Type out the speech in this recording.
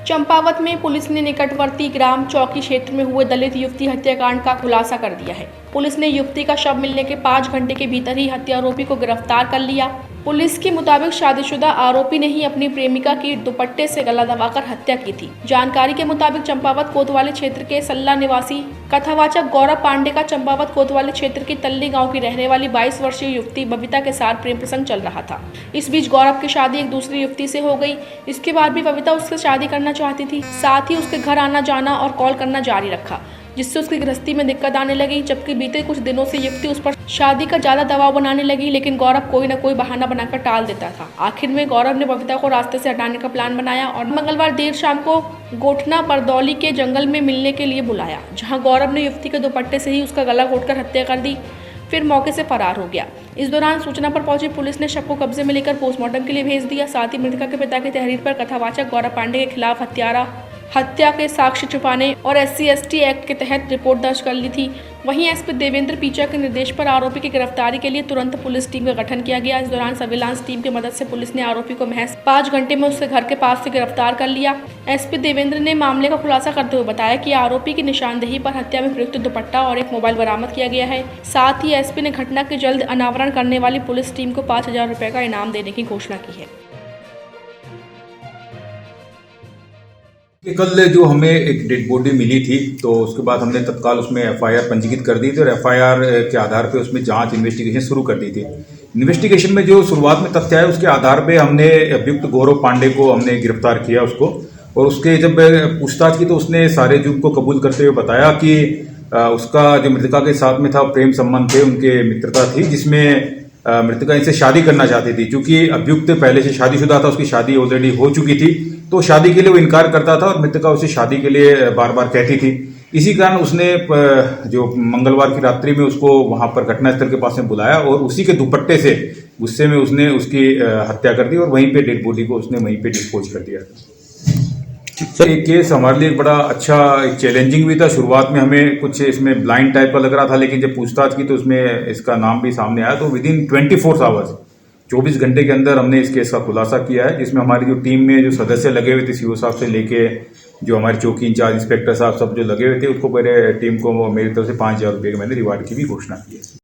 चंपावत में पुलिस ने निकटवर्ती ग्राम चौकी क्षेत्र में हुए दलित युवती हत्याकांड का खुलासा कर दिया है। पुलिस ने युवती का शव मिलने के 5 घंटे के भीतर ही हत्या आरोपी को गिरफ्तार कर लिया। पुलिस के मुताबिक शादीशुदा आरोपी ने ही अपनी प्रेमिका की दुपट्टे से गला दबाकर हत्या की थी। जानकारी के मुताबिक चंपावत कोतवाली क्षेत्र के सल्ला निवासी कथावाचक गौरव पांडे का चंपावत कोतवाली क्षेत्र की तल्ली गांव की रहने वाली 22 वर्षीय युवती बबीता के साथ प्रेम प्रसंग चल रहा था। इस बीच गौरव की शादी एक दूसरी युवती से हो गई। इसके बाद भी बबीता उससे शादी करना चाहती थी। साथ ही उसके घर आना जाना और कॉल करना जारी रखा, जिससे उसकी गृहस्थी में दिक्कत आने लगी। जबकि बीते कुछ दिनों से युवती उस पर शादी का ज्यादा दबाव बनाने लगी, लेकिन गौरव कोई न कोई बहाना बनाकर टाल देता था। आखिर में गौरव ने बबीता को रास्ते से हटाने का प्लान बनाया और मंगलवार देर शाम को गोठना बरदौली के जंगल में मिलने के लिए बुलाया, जहां गौरव ने युवती के दुपट्टे से ही उसका गला घोंटकर हत्या कर दी, फिर मौके से फरार हो गया। इस दौरान सूचना पर पहुंची पुलिस ने शव को कब्जे में लेकर पोस्टमार्टम के लिए भेज दिया। साथ ही मृतका के पिता की तहरीर पर कथावाचक गौरव पांडे के खिलाफ हत्या के साक्ष्य छुपाने और SC/ST एक्ट के तहत रिपोर्ट दर्ज कर ली थी। वहीं SP देवेंद्र पीचा के निर्देश पर आरोपी की गिरफ्तारी के लिए तुरंत पुलिस टीम का गठन किया गया। इस दौरान सर्विलांस टीम की मदद से पुलिस ने आरोपी को महज 5 घंटे में उसके घर के पास से गिरफ्तार कर लिया। SP देवेंद्र ने मामले का खुलासा करते हुए बताया कि आरोपी की निशानदेही पर हत्या में प्रयुक्त दुपट्टा और एक मोबाइल बरामद किया गया है। साथ ही SP ने घटना के जल्द अनावरण करने वाली पुलिस टीम को 5,000 रुपए का इनाम देने की घोषणा की है। कल जो हमें एक डेड बॉडी मिली थी, तो उसके बाद हमने तत्काल उसमें FIR पंजीकृत कर दी थी और FIR के आधार पे उसमें जांच इन्वेस्टिगेशन शुरू कर दी थी। इन्वेस्टिगेशन में जो शुरुआत में तथ्य आए उसके आधार पे हमने अभियुक्त गौरव पांडे को हमने गिरफ्तार किया उसको, और उसके जब पूछताछ की तो उसने सारे जुर्म को कबूल करते हुए बताया कि उसका जो मृतका के साथ में था प्रेम संबंध थे, उनके मित्रता थी, जिसमें मृतका इनसे शादी करना चाहती थी। क्योंकि अभियुक्त पहले से शादीशुदा था, उसकी शादी ऑलरेडी हो चुकी थी, तो शादी के लिए वो इनकार करता था और मृतका उसे शादी के लिए बार बार कहती थी। इसी कारण उसने जो मंगलवार की रात्रि में उसको वहां पर घटनास्थल के पास में बुलाया और उसी के दुपट्टे से गुस्से में उसने उसकी हत्या कर दी और वहीं पे डेड बॉडी को उसने वहीं पे डिस्पोज कर दिया। सर, ये केस हमारे लिए बड़ा अच्छा चैलेंजिंग भी था। शुरुआत में हमें कुछ इसमें ब्लाइंड टाइप का लग रहा था, लेकिन जब पूछताछ की तो उसमें इसका नाम भी सामने आया। तो विदिन 24 आवर्स 24 घंटे के अंदर हमने इस केस का खुलासा किया है, जिसमें हमारी जो टीम में जो सदस्य लगे हुए थे, CO साहब से लेके जो हमारे चौकी इंचार्ज इंस्पेक्टर साहब सब जो लगे हुए थे, उसको मेरे टीम को मेरी तरफ से 5,000 रुपये के मैंने रिवार्ड की भी घोषणा की है।